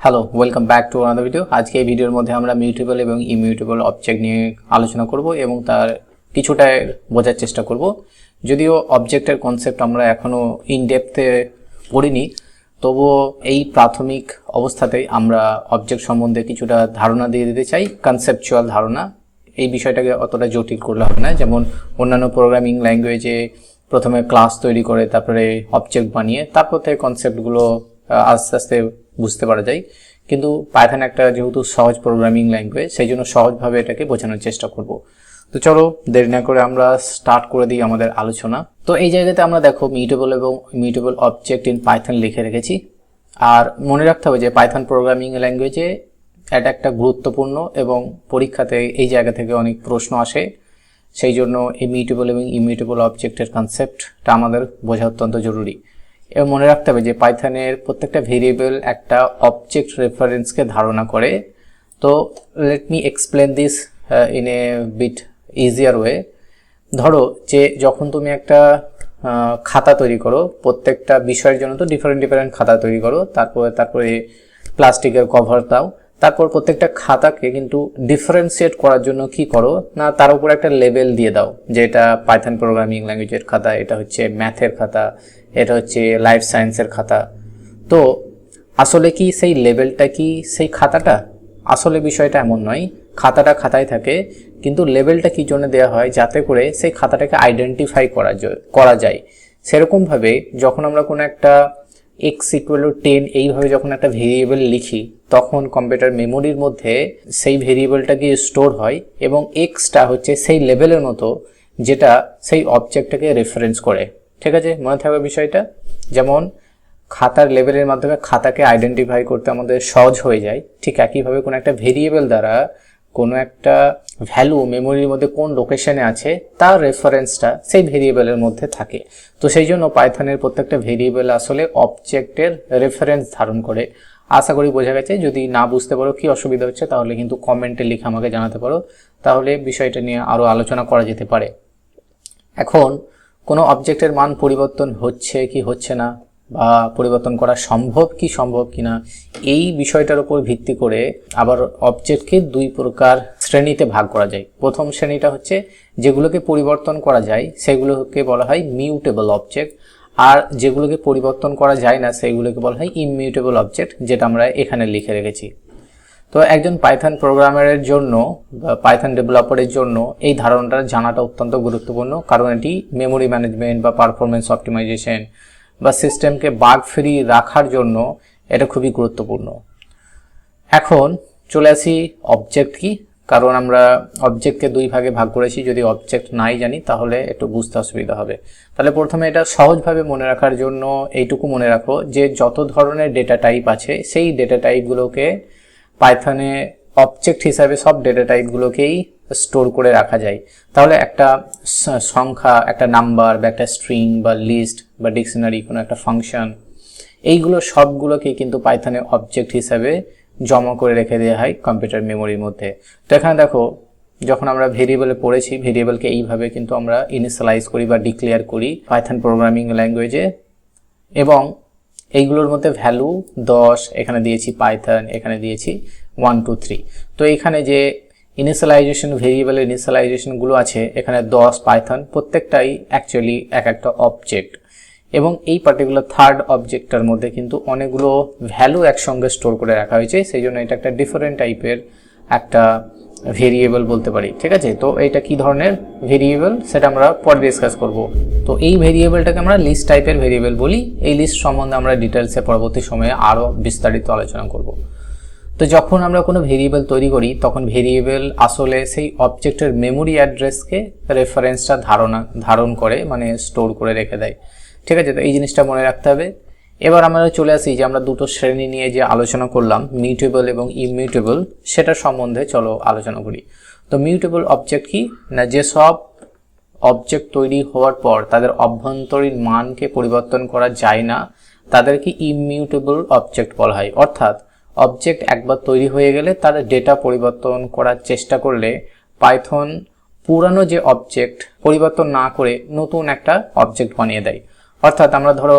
Hello, welcome back to another video. আজকে এই ভিডিওর মধ্যে আমরা মিউটেবল এবং ইমিউটেবল অবজেক্ট নিয়ে আলোচনা করব এবং তার কিছুটা বোঝার চেষ্টা করব। যদিও অবজেক্টের কনসেপ্ট আমরা এখনো ইন ডেপথে পড়িনি, তবুও এই প্রাথমিক অবস্থাতেই আমরা অবজেক্ট সম্বন্ধে কিছুটা ধারণা দিয়ে দিতে চাই, কনসেপচুয়াল ধারণা। এই বিষয়টাকে অতটা জটিল করলে হবে না। যেমন অন্যান্য প্রোগ্রামিং ল্যাঙ্গুয়েজে প্রথমে ক্লাস তৈরি করে তারপরে অবজেক্ট বানিয়ে তারপর থেকে কনসেপ্টগুলো আস্তে আস্তে বুঝতে পারা যায়, কিন্তু পাইথন একটা যেহেতু সহজ প্রোগ্রামিং ল্যাঙ্গুয়েজ, সেই জন্য সহজভাবে এটাকে বোঝানোর চেষ্টা করব। তো চলো দেরি না করে আমরা স্টার্ট করে দিই আমাদের আলোচনা। তো এই জায়গাতে আমরা দেখো মিউটেবল এবং ইমিউটেবল অবজেক্ট ইন পাইথন লিখে রেখেছি। আর মনে রাখতে হবে যে পাইথন প্রোগ্রামিং ল্যাঙ্গুয়েজে এটা একটা গুরুত্বপূর্ণ এবং পরীক্ষাতে এই জায়গা থেকে অনেক প্রশ্ন আসে, সেই জন্য এই মিউটেবল এবং ইমিউটেবল অবজেক্টের কনসেপ্টটা আমাদের বোঝা অত্যন্ত জরুরি। এবং মনে রাখতে হবে যে পাইথনের প্রত্যেকটা ভেরিয়েবল একটা অবজেক্ট রেফারেন্সকে ধারণা করে। তো let me explain this in a bit easier way. ধরো যে যখন তুমি একটা খাতা তৈরি করো, প্রত্যেকটা বিষয়ের জন্য তো ডিফারেন্ট খাতা তৈরি করো, তারপরে প্লাস্টিকের কভার দাও, তারপর প্রত্যেকটা খাতাকে কিন্তু ডিফারেন্সিয়েট করার জন্য কি করো না, তার উপর একটা লেবেল দিয়ে দাও, যে এটা পাইথন প্রোগ্রামিং ল্যাঙ্গুয়েজের খাতা, এটা হচ্ছে ম্যাথের খাতা, এটা হচ্ছে লাইফ সায়েন্সের খাতা। তো আসলে কি সেই লেবেলটা কি সেই খাতাটা? আসলে বিষয়টা এমন নয়। খাতাটা খাতায় থাকে, কিন্তু লেবেলটা কি জন্য দেওয়া হয়? যাতে করে সেই খাতাটাকে আইডেন্টিফাই করা যায়। সেরকমভাবে যখন আমরা কোনো একটা x=10 এইভাবে যখন একটা ভেরিয়েবল লিখি, তখন কম্পিউটার মেমোরির মধ্যে সেই ভেরিয়েবলটা গিয়ে স্টোর হয় এবং এক্সটা হচ্ছে সেই লেভেলের মতো যেটা সেই অবজেক্টটাকে রেফারেন্স করে। ঠিক আছে, মনে থাকবে বিষয়টা। যেমন খাতার লেভেলের মাধ্যমে খাতাকে আইডেন্টিফাই করতে আমাদের সহজ হয়ে যায়, ঠিক একইভাবে কোনো একটা ভেরিয়েবল দ্বারা কোনো একটা ভ্যালু মেমোরির মধ্যে কোন লোকেশনে আছে তার রেফারেন্সটা সেই ভেরিয়েবলের মধ্যে থাকে। তো সেই জন্য পাইথনের প্রত্যেকটা ভেরিয়েবল আসলে অবজেক্টের রেফারেন্স ধারণ করে। আশা করি বোঝা গেছে। যদি না বুঝতে পারো, কি অসুবিধা হচ্ছে, তাহলে কিন্তু কমেন্টে লিখে আমাকে জানাতে পারো, তাহলে বিষয়টা নিয়ে আরও আলোচনা করা যেতে পারে। এখন কোনো অবজেক্টের মান পরিবর্তন হচ্ছে কি হচ্ছে না, বা পরিবর্তন করা সম্ভব কি না, এই বিষয়টার উপর ভিত্তি করে আবার অবজেক্টকে দুই প্রকার শ্রেণীতে ভাগ করা যায়। প্রথম শ্রেণীটা হচ্ছে যেগুলোকে পরিবর্তন করা যায়, সেগুলোকে বলা হয় মিউটেবল অবজেক্ট, আর যেগুলোকে পরিবর্তন করা যায় না সেগুলোকে বলা হয় ইমিউটেবল অবজেক্ট, যেটা আমরা এখানে লিখে রেখেছি। তো একজন পাইথন প্রোগ্রামারের জন্য বা পাইথন ডেভেলপারের জন্য এই ধারণাটা জানাটা অত্যন্ত গুরুত্বপূর্ণ, কারণ এটি মেমোরি ম্যানেজমেন্ট বা পারফরমেন্স অপটিমাইজেশন বা সিস্টেমকে বাগ ফ্রি রাখার জন্য এটা খুবই গুরুত্বপূর্ণ। এখন চলে আসি অবজেক্ট কি, কারণ আমরা অবজেক্টকে দুই ভাগে ভাগ করেছি। যদি অবজেক্ট নাই জানি তাহলে একটু বুঝতে অসুবিধা হবে। তাহলে প্রথমে এটা সহজভাবে মনে রাখার জন্য এইটুকু মনে রাখো যে যত ধরনের ডেটা টাইপ আছে সেই ডেটা টাইপগুলোকে পাইথনে অবজেক্ট হিসাবে সব ডেটা টাইপগুলোকেই স্টোর করে রাখা যায়। তাহলে একটা সংখ্যা, একটা নাম্বার বা একটা স্ট্রিং বা লিস্ট বা ডিকশনারি, কোনো একটা ফাংশন, এইগুলো সবগুলোকে কিন্তু পাইথনে অবজেক্ট হিসাবে জমা করে রেখে দেওয়া হয় কম্পিউটার মেমোরির মধ্যে। তো এখানে দেখো, যখন আমরা ভেরিয়েবলে পড়েছি, ভেরিয়েবলকে এইভাবে কিন্তু আমরা ইনিশিয়ালাইজ করি বা ডিক্লেয়ার করি পাইথন প্রোগ্রামিং ল্যাঙ্গুয়েজে, এবং এইগুলোর মধ্যে ভ্যালু 10 এখানে দিয়েছি, পাইথন এখানে দিয়েছি 1 2 3। তো এখানে যে ইনিশিয়ালাইজেশন ভেরিয়েবলের ইনিশিয়ালাইজেশনগুলো আছে, এখানে 10 পাইথন, প্রত্যেকটাই অ্যাকচুয়ালি এক একটা অবজেক্ট, এবং এই পার্টিকুলার থার্ড অবজেক্টটার মধ্যে কিন্তু অনেকগুলো ভ্যালু একসঙ্গে স্টোর করে রাখা হয়েছে, সেই জন্য এটা একটা ডিফারেন্ট টাইপের একটা ভেরিয়েবল বলতে পারি। ঠিক আছে, তো এইটা কি ধরনের ভেরিয়েবল সেটা আমরা পরে ডিসকাস করব। তো এই ভেরিয়েবলটাকে আমরা লিস্ট টাইপের ভেরিয়েবল বলি। এই লিস্ট সম্বন্ধে আমরা ডিটেলসে পরবর্তী সময়ে আরও বিস্তারিত আলোচনা করব। তো যখন আমরা কোনো ভেরিয়েবল তৈরি করি, তখন ভেরিয়েবল আসলে সেই অবজেক্টের মেমোরি অ্যাড্রেসকে রেফারেন্সটা ধারণ করে, মানে স্টোর করে রেখে দেয়। ঠিক আছে, তো এই জিনিসটা মনে রাখতে হবে। এবার আমরা চলে আসি যে আমরা দুটো শ্রেণী নিয়ে যে আলোচনা করলাম, মিউটেবল এবং ইমিউটেবল, সেটার সম্বন্ধে চলো আলোচনা করি। তো মিউটেবল অবজেক্ট কি না, যেসব অবজেক্ট তৈরি হওয়ার পর তাদের অভ্যন্তরীণ মানকে পরিবর্তন করা যায় না, তাদেরকে ইমিউটেবল অবজেক্ট বলা হয়। অর্থাৎ অবজেক্ট একবার তৈরি হয়ে গেলে তার ডেটা পরিবর্তন করার চেষ্টা করলে পাইথন পুরানো যে অবজেক্ট পরিবর্তন না করে নতুন একটা অবজেক্ট বানিয়ে দেয়। অর্থাৎ আমরা ধরো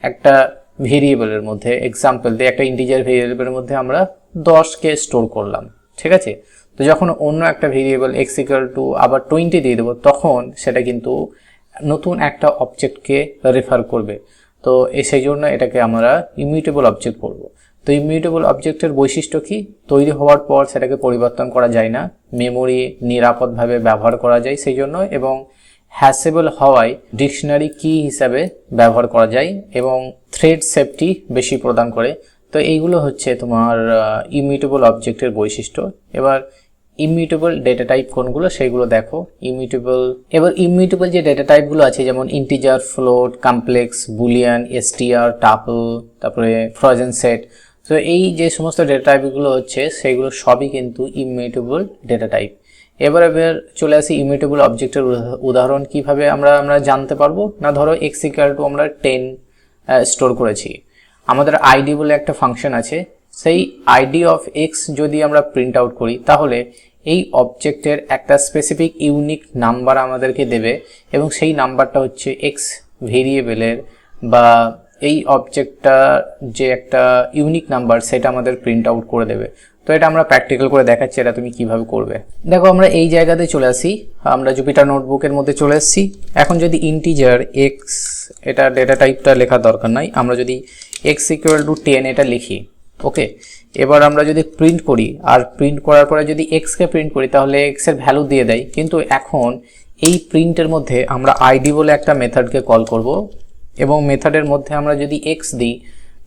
একটা ভেরিয়েবলের মধ্যে এক্সাম্পল দিয়ে একটা ইন্টিজার ভেরিয়েবলের মধ্যে আমরা 10কে স্টোর করলাম, ঠিক আছে। তো যখন অন্য একটা ভেরিয়েবল এক্স ইকুয়াল টু আবার 20 দিয়ে দেবো, তখন সেটা কিন্তু নতুন একটা অবজেক্টকে রেফার করবে। তো সেই জন্য এটাকে আমরা ইমিউটেবল অবজেক্ট বলবো। তো ইমিউটেবল অবজেক্টের বৈশিষ্ট্য কি? তৈরি হওয়ার পর সেটাকে পরিবর্তন করা যায় না, মেমোরি নিরাপদভাবে ব্যবহার করা যায় সেই জন্য, এবং হ্যাশেবল হওয়ায় ডিকশনারি কি হিসাবে ব্যবহার করা যায়, এবং থ্রেড সেফটি বেশি প্রদান করে। তো এইগুলো হচ্ছে তোমার ইমিউটেবল অবজেক্টের বৈশিষ্ট্য। এবার ইমিউটেবল ডেটা টাইপ কোনগুলো সেগুলো দেখো। ইমিউটেবল যে ডেটা টাইপগুলো আছে, যেমন integer, float, complex, Boolean, STR, tuple, তারপরে ফ্রোজেন সেট। তো এই যে সমস্ত ডেটা টাইপগুলো হচ্ছে সেগুলো সবই কিন্তু ইমিউটেবল ডেটা টাইপ। এবার চলে আসি ইমিউটেবল অবজেক্টের উদাহরণ কিভাবে আমরা জানতে পারবো না। ধরো এক্স ইকুয়াল টু আমরা 10 স্টোর করেছি, আমাদের আইডি বলে একটা ফাংশন আছে। সেই আইডি অফ এক্স যদি আমরা প্রিন্ট আউট করি, তাহলে এই অবজেক্টের একটা স্পেসিফিক ইউনিক নাম্বার আমাদেরকে দেবে, এবং সেই নাম্বারটা হচ্ছে এক্স ভেরিয়েবলের বা এই অবজেক্টটা যে একটা ইউনিক নাম্বার সেটা আমাদের প্রিন্ট আউট করে দেবে। তো এটা আমরা প্র্যাকটিক্যাল করে দেখাচ্ছি এটা তুমি কিভাবে করবে। দেখো আমরা এই জায়গাতে চলে আসি, আমরা জুপিটার নোটবুকের মধ্যে চলে এসেছি। এখন যদি ইন্টিজার এক্স, এটা ডেটা টাইপটা লেখার দরকার নাই, আমরা যদি এক্স ইকুয়াল টু 10 এটা লিখি, ওকে। এবার আমরা যদি প্রিন্ট করি, আর প্রিন্ট করার পরে যদি এক্সকে প্রিন্ট করি, তাহলে এক্স এর ভ্যালু দিয়ে দেয়। কিন্তু এখন এই প্রিন্টের মধ্যে আমরা আইডি বলে একটা মেথডকে কল করব, এবং মেথডের মধ্যে আমরা যদি এক্স দিই,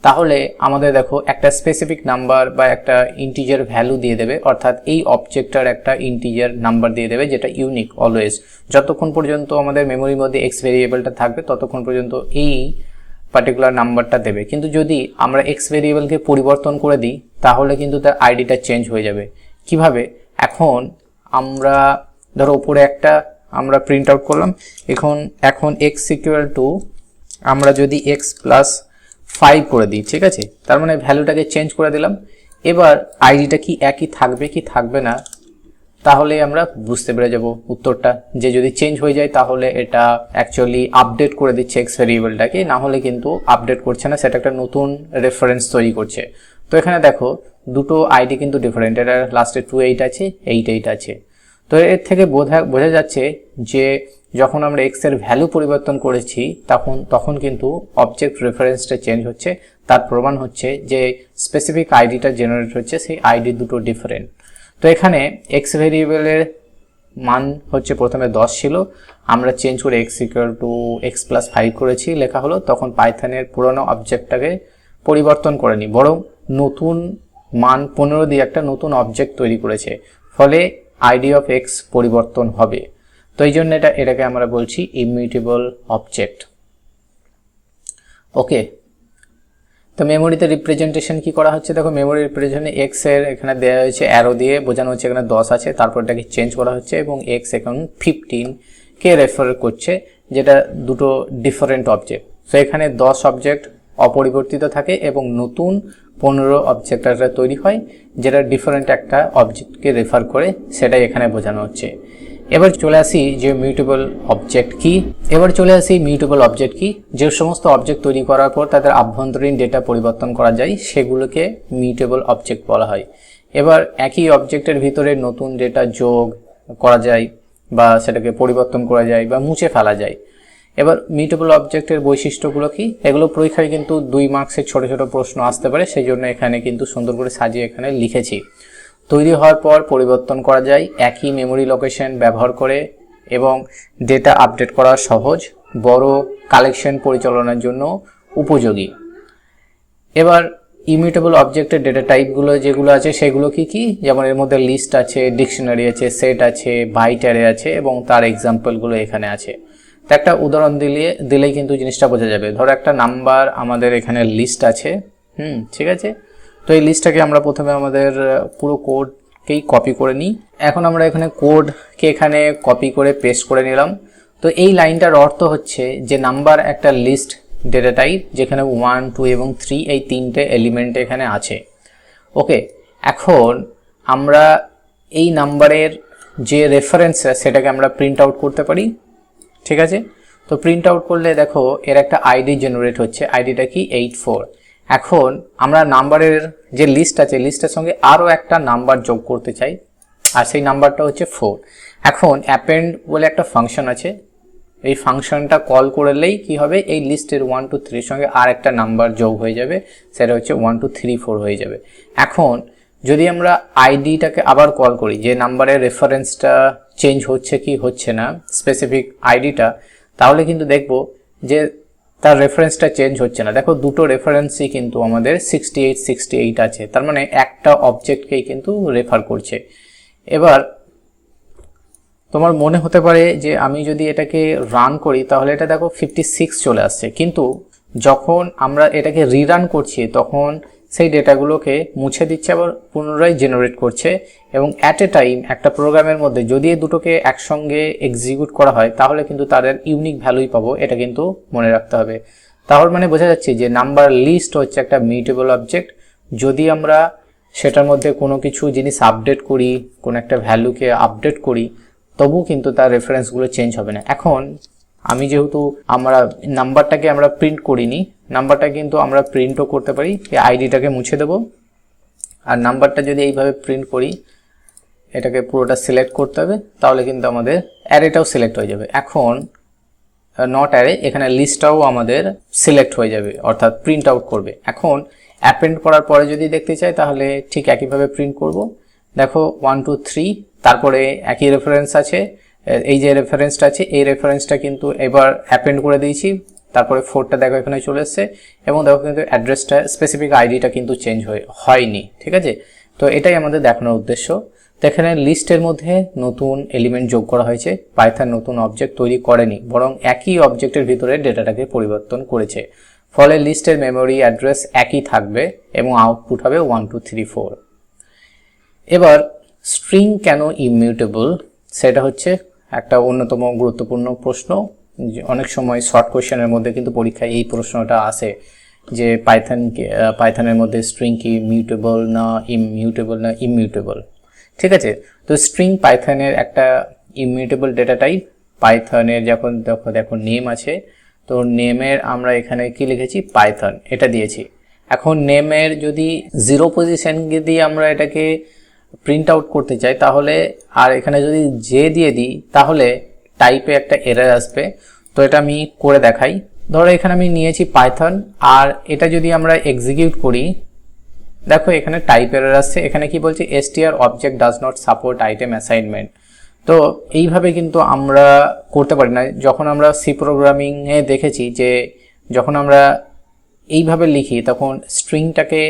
তাহলে আমাদের দেখো একটা স্পেসিফিক নাম্বার বা একটা ইন্টিজার ভ্যালু দিয়ে দেবে, অর্থাৎ এই অবজেক্টটার একটা ইন্টিজার নাম্বার দিয়ে দেবে যেটা ইউনিক অলওয়েজ। যতক্ষণ পর্যন্ত আমাদের মেমোরির মধ্যে এক্স ভেরিয়েবলটা থাকবে ততক্ষণ পর্যন্ত এই পার্টিকুলার নাম্বারটা দেবে। কিন্তু যদি আমরা এক্স ভেরিয়েবলকে পরিবর্তন করে দিই, তাহলে কিন্তু তার আইডিটা চেঞ্জ হয়ে যাবে। কিভাবে? এখন আমরা ধরো উপরে একটা আমরা প্রিন্ট আউট করলাম, এখন এক্স ইকুয়াল টু আমরা যদি এক্স প্লাস 5 করে দিই, ঠিক আছে, তার মানে ভ্যালুটাকে চেঞ্জ করে দিলাম। এবার আইডিটা কি একই থাকবে কি থাকবে না, তাহলে আমরা বুঝতে পেরে যাব উত্তরটা, যে যদি চেঞ্জ হয়ে যায় তাহলে এটা অ্যাকচুয়ালি আপডেট করে দিচ্ছে এক্স ভেরিয়েবলটাকে, না হলে কিন্তু আপডেট করছে না, সেটা একটা নতুন রেফারেন্স তৈরি করছে। তো এখানে দেখো দুটো আইডি কিন্তু ডিফারেন্ট, এটা লাস্টে 28 আছে, 88 আছে। তো এর থেকে বোঝা যাচ্ছে যে যখন আমরা এক্স এর ভ্যালু পরিবর্তন করেছি তখন কিন্তু অবজেক্ট রেফারেন্সটা চেঞ্জ হচ্ছে। তার প্রমাণ হচ্ছে যে স্পেসিফিক আইডিটা জেনারেট হচ্ছে, সেই আইডি দুটো ডিফারেন্ট। তো এখানে এক্স ভেরিয়েবলের মান হচ্ছে প্রথমে 10 ছিল, আমরা চেঞ্জ করে x equal to x plus 5 করেছি, লেখা হলো। তখন পাইথনের পুরোনো অবজেক্টটাকে পরিবর্তন করেনি, বরং নতুন মান 15 দিয়ে একটা নতুন অবজেক্ট তৈরি করেছে, ফলে আইডি অফ এক্স পরিবর্তন হবে। তো এই জন্য এটাকে আমরা বলছি ইমিউটেবল অবজেক্ট, ওকে। তো মেমোরিতে রিপ্রেজেন্টেশন কি করা হচ্ছে, দেখো মেমোরি রিপ্রেজেন্টেশনে এক্স এর এখানে দেওয়া হয়েছে অ্যারো দিয়ে, বোঝানো হচ্ছে এখানে 10 আছে, তারপর এটাকে চেঞ্জ করা হচ্ছে, এবং এক্স এখন 15 কে রেফার করছে, যেটা দুটো ডিফারেন্ট অবজেক্ট। তো এখানে 10 অবজেক্ট অপরিবর্তিত থাকে, এবং নতুন 15 অবজেক্ট একটা তৈরি হয়, যেটা ডিফারেন্ট একটা অবজেক্টকে রেফার করে, সেটাই এখানে বোঝানো হচ্ছে। এবার চলে আসি যে মিউটেবল অবজেক্ট কি। যে সমস্ত অবজেক্ট তৈরি করার পর তাদের আভ্যন্তরীণ ডেটা পরিবর্তন করা যায়, সেগুলোকে মিউটেবল অবজেক্ট বলা হয়। এবার একই অবজেক্টের ভিতরে নতুন ডেটা যোগ করা যায়, বা সেটাকে পরিবর্তন করা যায়, বা মুছে ফেলা যায়। এবার মিউটেবল অবজেক্টের বৈশিষ্ট্যগুলো কি, এগুলো পরীক্ষায় কিন্তু 2 মার্কসের ছোট ছোট প্রশ্ন আসতে পারে, সেই জন্য এখানে কিন্তু সুন্দর করে সাজিয়ে এখানে লিখেছি। তৈরি হওয়ার পর পরিবর্তন করা যায় একই মেমোরি লোকেশন ব্যবহার করে, এবং ডেটা আপডেট করা সহজ, বড় কালেকশন পরিচালনার জন্য উপযোগী। এবার ইমিউটেবল অবজেক্টের ডেটা টাইপগুলো যেগুলো আছে সেগুলো কি কি, যেমন এর মধ্যে লিস্ট আছে, ডিকশনারি আছে, সেট আছে, বাইট অ্যারে আছে, এবং তার এক্সাম্পলগুলো এখানে আছে। তো একটা উদাহরণ দিলেই কিন্তু জিনিসটা বোঝা যাবে। ধরো একটা নাম্বার আমাদের এখানে লিস্ট আছে, ঠিক আছে। তো এই লিস্টটাকে আমরা প্রথমে আমাদের পুরো কোডকেই কপি করে নিই। এখন আমরা এখানে কোডকে এখানে কপি করে পেস্ট করে নিলাম। তো এই লাইনটার অর্থ হচ্ছে যে নাম্বার একটা লিস্ট ডেটা টাইপ, যেখানে 1, 2 এবং 3 এই 3টে এলিমেন্ট এখানে আছে, ওকে। এখন আমরা এই নাম্বারের যে রেফারেন্স সেটাকে আমরা প্রিন্ট আউট করতে পারি, ঠিক আছে। তো প্রিন্ট আউট করলে দেখো এর একটা আইডি জেনারেট হচ্ছে, আইডিটা কি 84। এখন আমরা নাম্বারের যে লিস্ট আছে, লিস্টের সঙ্গে আরও একটা নাম্বার যোগ করতে চাই, আর সেই নাম্বারটা হচ্ছে 4। এখন অ্যাপেন্ড বলে একটা ফাংশন আছে, এই ফাংশনটা কল করলেই কি হবে, এই লিস্টের 1 2 3 সঙ্গে আর একটা নাম্বার যোগ হয়ে যাবে, সেটা হচ্ছে 1 2 3 4 হয়ে যাবে। এখন যদি আমরা আইডিটাকে আবার কল করি, যে নাম্বারের রেফারেন্সটা চেঞ্জ হচ্ছে কি হচ্ছে না স্পেসিফিক আইডিটা, তাহলে কিন্তু দেখব যে তার রেফারেন্সটা চেঞ্জ হচ্ছে না। দেখো দুটো রেফারেন্সই কিন্তু আমাদের 68 68 আছে, তার মানে একটা অবজেক্টকেই কিন্তু রেফার করছে। এবার তোমার মনে হতে পারে যে আমি যদি এটাকে রান করি তাহলে এটা দেখো 56 চলে আসছে, কিন্তু যখন আমরা এটাকে রিরান করছি তখন সেই ডেটাগুলোকে মুছে দিচ্ছে, আবার পুনরায় জেনারেট করছে। এবং অ্যাট এ টাইম একটা প্রোগ্রামের মধ্যে যদি এই দুটোকে একসঙ্গে এক্সিকিউট করা হয় তাহলে কিন্তু তাদের ইউনিক ভ্যালুই পাবো, এটা কিন্তু মনে রাখতে হবে। তাহলে মানে বোঝা যাচ্ছে যে নাম্বার লিস্ট হচ্ছে একটা মিউটেবল অবজেক্ট। যদি আমরা সেটার মধ্যে কোনো কিছু জিনিস আপডেট করি, কোনো একটা ভ্যালুকে আপডেট করি, তবু কিন্তু তার রেফারেন্সগুলো চেঞ্জ হবে না। এখন আমি যেহেতু আমরা নাম্বারটাকে আমরা প্রিন্ট করিনি, নাম্বারটা কিন্তু আমরা প্রিন্টও করতে পারি, এই আইডিটাকে মুছে দেব। আর নাম্বারটা যদি এইভাবে প্রিন্ট করি, এটাকে পুরোটা সিলেক্ট করতে হবে, তাহলে কিন্তু আমাদের অ্যারেটাও সিলেক্ট হয়ে যাবে। এখন নট অ্যারে, এখানে লিস্টটাও আমাদের সিলেক্ট হয়ে যাবে, অর্থাৎ প্রিন্ট আউট করবে। এখন অ্যাপেন্ড করার পরে যদি দেখতে চাই তাহলে ঠিক একইভাবে প্রিন্ট করব। দেখো 1 2 3, তারপরে একই রেফারেন্স আছে, এই যে রেফারেন্সটা আছে এই রেফারেন্সটা কিন্তু এবার অ্যাপেন্ড করে দিয়েছি, তারপরে 4টা দেখো এখানে চলে এসছে, এবং দেখো কিন্তু অ্যাড্রেসটা স্পেসিফিক আইডিটা কিন্তু চেঞ্জ হয়নি, ঠিক আছে। তো এটাই আমাদের দেখানোর উদ্দেশ্য। তো এখানে লিস্টের মধ্যে নতুন এলিমেন্ট যোগ করা হয়েছে, পাইথন নতুন অবজেক্ট তৈরি করেনি, বরং একই অবজেক্টের ভিতরে ডেটাটাকে পরিবর্তন করেছে। ফলে লিস্টের মেমোরি অ্যাড্রেস একই থাকবে এবং আউটপুট হবে 1 2 3 4। এবার স্ট্রিং কেন ইমিউটেবল, সেটা হচ্ছে একটা অন্যতম গুরুত্বপূর্ণ প্রশ্ন। অনেক সময় শর্ট কোয়েশ্চেনের মধ্যে কিন্তু পরীক্ষায় এই প্রশ্নটা আসে যে পাইথনের মধ্যে স্ট্রিং কি মিউটেবল না ইমিউটেবল। ঠিক আছে, তো স্ট্রিং পাইথনের একটা ইমিউটেবল ডেটা টাইপ। পাইথনের যখন দেখো নেম আছে, তো নেমের আমরা এখানে কি লিখেছি, পাইথন, এটা দিয়েছি। এখন নেমের যদি 0 পজিশন দিয়ে আমরা এটাকে প্রিন্ট আউট করতে চাই, তাহলে আর এখানে যদি জে দিয়ে দিই তাহলে টাইপে একটা এরর আসবে। তো এটা আমি করে দেখাই। ধরো এখানে আমি নিয়েছি পাইথন, আর এটা যদি আমরা এক্সিকিউট করি, দেখো এখানে টাইপ এরর আসছে। এখানে কি বলছে, str object does not support item assignment. তো এইভাবে কিন্তু আমরা করতে পারি না। যখন আমরা সি প্রোগ্রামিংয়ে দেখেছি যে যখন আমরা এইভাবে লিখি তখন স্ট্রিংটাকে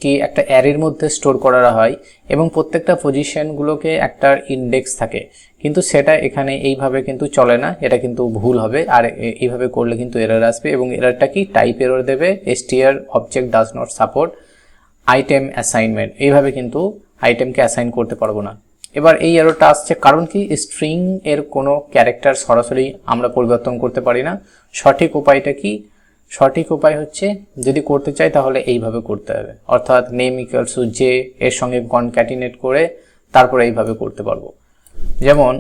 কি একটা অ্যারের মধ্যে স্টোর করা হয় এবং প্রত্যেকটা পজিশনগুলোকে একটা ইন্ডেক্স থাকে, কিন্তু সেটা এখানে এইভাবে কিন্তু চলে না, এটা কিন্তু ভুল হবে। আর এইভাবে করলে কিন্তু এরর আসবে, এবং এররটা কি, টাইপ এরর দেবে, str object does not support item assignment. এইভাবে কিন্তু আইটেমকে অ্যাসাইন করতে পারবো না। এবার এই এররটা আসছে কারণ কি, স্ট্রিং এর কোনো ক্যারেক্টার সরাসরি আমরা পরিবর্তন করতে পারি না। সঠিক উপায়টা কি, সঠিক উপায় হচ্ছে যদি করতে চাই তাহলে এইভাবে করতে হবে, অর্থাৎ নেম ইকুয়ালস টু জে এর সঙ্গে কনক্যাটিনেট করে তারপরে এইভাবে করতে পারবো। যেমন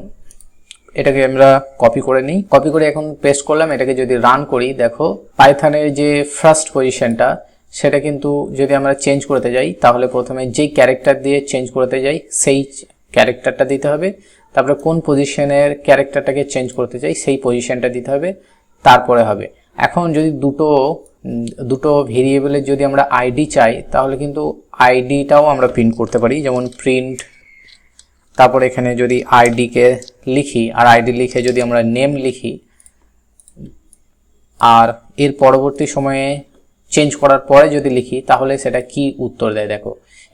এটাকে আমরা কপি করে নিই, কপি করে এখন পেস্ট করলাম। এটাকে যদি রান করি, দেখো পাইথনের যে ফার্স্ট পজিশনটা সেটা কিন্তু যদি আমরা চেঞ্জ করতে যাই তাহলে প্রথমে যেই ক্যারেক্টার দিয়ে চেঞ্জ করতে যাই সেই ক্যারেক্টারটা দিতে হবে, তারপরে কোন পজিশনের ক্যারেক্টারটাকে চেঞ্জ করতে চাই সেই পজিশনটা দিতে হবে, তারপরে হবে। এখন যদি দুটো ভেরিয়েবলের যদি আমরা আইডি চাই তাহলে কিন্তু আইডিটাও আমরা প্রিন্ট করতে পারি, যেমন প্রিন্ট, তারপরে এখানে যদি আইডিকে লিখি আর আইডি লিখে যদি আমরা নেম লিখি আর এর পরবর্তী সময়ে চেঞ্জ করার পরে যদি লিখি তাহলে সেটা কি উত্তর দেয়। দেখো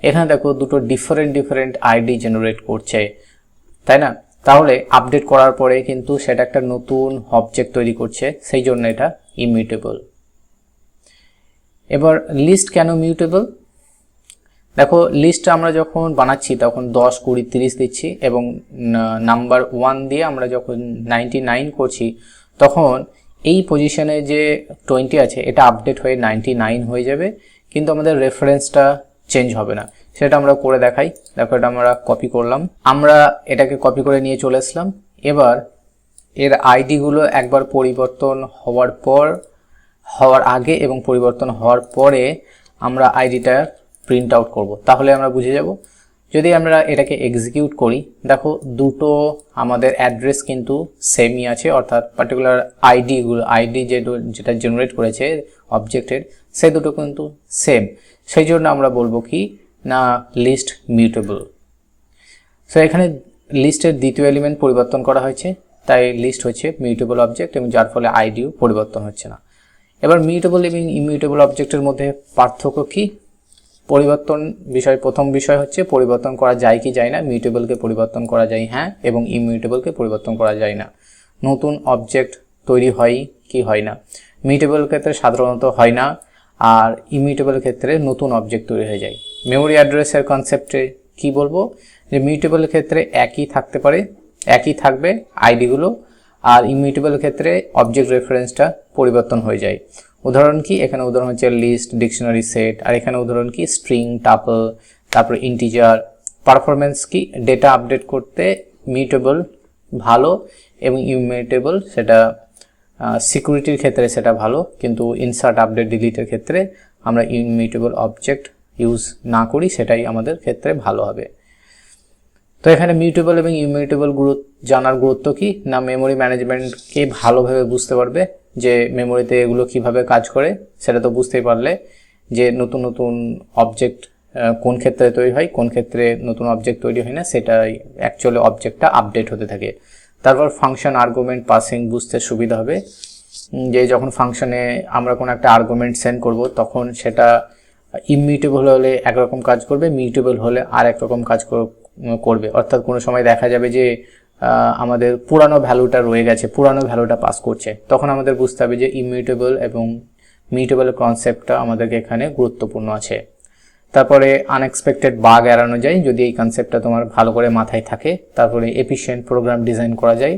এখানে দেখো দুটো ডিফারেন্ট আইডি জেনারেট করছে, তাই না? তাহলে আপডেট করার পরে কিন্তু সেটা একটা নতুন অবজেক্ট তৈরি করছে, সেই জন্য এটা ইমিউটেবল। এবার লিস্ট কেন মিউটেবল, দেখো লিস্ট আমরা যখন বানাচ্ছি তখন 10 20 30 দিচ্ছি, এবং নাম্বার 1 দিয়ে আমরা যখন 99 করছি তখন এই পজিশনে যে 20 আছে এটা আপডেট হয়ে 99 হয়ে যাবে, কিন্তু আমাদের রেফারেন্সটা চেঞ্জ হবে না। সেটা আমরা করে দেখাই। দেখো এটা আমরা কপি করলাম, আমরা এটাকে কপি করে নিয়ে চলে আসলাম। এবার এর আইডিগুলো একবার পরিবর্তন হওয়ার আগে এবং পরিবর্তন হওয়ার পরে আমরা আইডিটা প্রিন্ট আউট করব, তাহলে আমরা বুঝে যাব। যদি আমরা এটাকে এক্সিকিউট করি, দেখো দুটো আমাদের অ্যাড্রেস কিন্তু সেমই আছে, অর্থাৎ পার্টিকুলার আইডি যেটা জেনারেট করেছে অবজেক্টের সেই দুটো কিন্তু সেম। সেই জন্য আমরা বলবো কি না লিস্ট মিউটেবল। সো এখানে লিস্টের দ্বিতীয় এলিমেন্ট পরিবর্তন করা হয়েছে, তাই লিস্ট হচ্ছে মিউটেবল অবজেক্ট এবং যার ফলে আইডিও পরিবর্তন হচ্ছে না। এবার মিউটেবল এবং ইমিউটেবল অবজেক্টের মধ্যে পার্থক্য কি? প্রথম বিষয় হচ্ছে পরিবর্তন করা যায় কি যায় না। মিউটেবলকে পরিবর্তন করা যায় হ্যাঁ, এবং ইমিউটেবলকে পরিবর্তন করা যায় না। নতুন অবজেক্ট তৈরি হয় কি হয় না। মিউটেবল ক্ষেত্রে সাধারণত হয় না, আর ইমিউটেবল ক্ষেত্রে নতুন অবজেক্ট তৈরি হয়ে যায়। মেমোরি অ্যাড্রেসের কনসেপ্টে কি বলবো, যে মিউটেবল ক্ষেত্রে একই থাকবে আইডিগুলো, আর ইমিউটেবল ক্ষেত্রে অবজেক্ট রেফারেন্সটা পরিবর্তন হয়ে যায়। উদাহরণ কি, এখানে উদাহরণ হচ্ছে লিস্ট, ডিকশনারি, সেট, আর এখানে উদাহরণ কি স্ট্রিং, টাপল, তারপর ইন্টিজার। পারফরমেন্স কি, ডেটা আপডেট করতে মিউটেবল ভালো এবং ইমিউটেবল সেটা সিকিউরিটির ক্ষেত্রে সেটা ভালো, কিন্তু ইনসার্ট, আপডেট, ডিলিটের ক্ষেত্রে আমরা ইমিউটেবল অবজেক্ট ইউজ না করি, সেটাই আমাদের ক্ষেত্রে ভালো হবে। তো এখানে মিউটেবল এবং ইমিউটেবল জানার গুরুত্ব কি না, মেমোরি ম্যানেজমেন্টকে ভালোভাবে বুঝতে পারবে যে মেমোরিতে এগুলো কিভাবে কাজ করে। সেটা তো বুঝতেই পারলে যে নতুন নতুন অবজেক্ট কোন ক্ষেত্রে তৈরি হয়, কোন ক্ষেত্রে নতুন অবজেক্ট তৈরি হয় না, সেটাই অ্যাকচুয়ালি অবজেক্টটা আপডেট হতে থাকে। তারপর ফাংশন আর্গুমেন্ট পাসিং বুঝতে সুবিধা হবে, যে যখন ফাংশনে আমরা কোনো একটা আর্গুমেন্ট সেন্ড করব তখন সেটা ইমিউটেবল হলে একরকম কাজ করবে, মিউটেবল হলে আর একরকম কাজ করবে। অর্থাৎ কোনো সময় দেখা যাবে যে আমাদের পুরানো ভ্যালুটা রয়ে গেছে, পুরানো ভ্যালুটা পাস করছে, তখন আমাদের বুঝতে হবে যে ইমিউটেবল এবং মিউটেবলের কনসেপ্টটা আমাদেরকে এখানে গুরুত্বপূর্ণ আছে। তারপরে আনএক্সপেক্টেড বাগ এড়ানো যায় যদি এই কনসেপ্টটা তোমার ভালো করে মাথায় থাকে। তারপরে এফিশিয়েন্ট প্রোগ্রাম ডিজাইন করা যায়,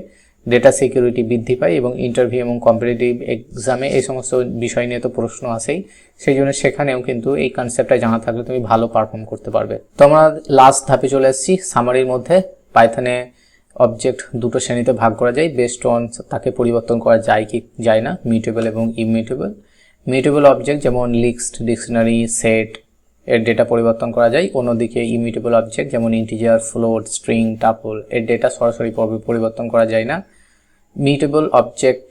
ডেটা সিকিউরিটি বৃদ্ধি পায়, এবং ইন্টারভিউ এবং কম্পিটিটিভ এক্সামে এই সমস্ত বিষয় নিয়ে তো প্রশ্ন আসেই, সেই জন্য সেখানেও কিন্তু এই কনসেপ্টটা জানা থাকলে তুমি ভালো পারফর্ম করতে পারবে। তো আমরা লাস্ট ধাপে চলে এসেছি সামারির মধ্যে। পাইথনে অবজেক্ট দুটো শ্রেণীতে ভাগ করা যায়, বেসড অন তাকে পরিবর্তন করা যায় কি যায় না, মিউটেবল এবং ইমিউটেবল। মিউটেবল অবজেক্ট যেমন লিস্ট, ডিকশনারি, সেট এর ডেটা পরিবর্তন করা যায়। অন্যদিকে ইমিউটেবল অবজেক্ট যেমন ইন্টিজার, ফ্লোট, স্ট্রিং, টাপল এর ডেটা সরাসরি পরিবর্তন করা যায় না। মিউটেবল অবজেক্ট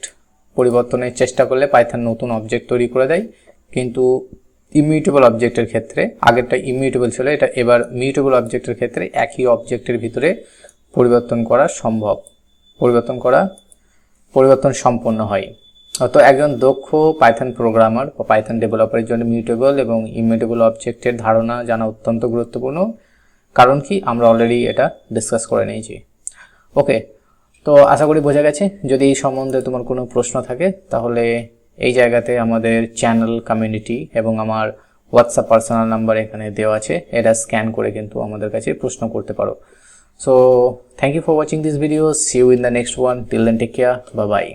পরিবর্তনের চেষ্টা করলে পাইথন নতুন অবজেক্ট তৈরি করে দেয়, কিন্তু ইমিউটেবল অবজেক্টের ক্ষেত্রে, আগেরটা ইমিউটেবল ছিল, এটা এবার মিউটেবল অবজেক্টের ক্ষেত্রে একই অবজেক্টের ভিতরে পরিবর্তন করা সম্ভব, পরিবর্তন সম্পন্ন হয়। তো একজন দক্ষ পাইথন প্রোগ্রামার বা পাইথন ডেভেলপারের জন্য মিউটেবল এবং ইমিউটেবল অবজেক্টের ধারণা জানা অত্যন্ত গুরুত্বপূর্ণ। কারণ কি, আমরা অলরেডি এটা ডিসকাস করে নিয়েছি। ওকে, তো আশা করি বোঝা গেছে। যদি এই সম্বন্ধে তোমার কোনো প্রশ্ন থাকে তাহলে এই জায়গাতে আমাদের চ্যানেল, কমিউনিটি এবং আমার হোয়াটসঅ্যাপ পার্সোনাল নাম্বার এখানে দেওয়া আছে, এটা স্ক্যান করে কিন্তু আমাদের কাছে প্রশ্ন করতে পারো। So thank you for watching this video, see you in the next one, till then take care, bye by.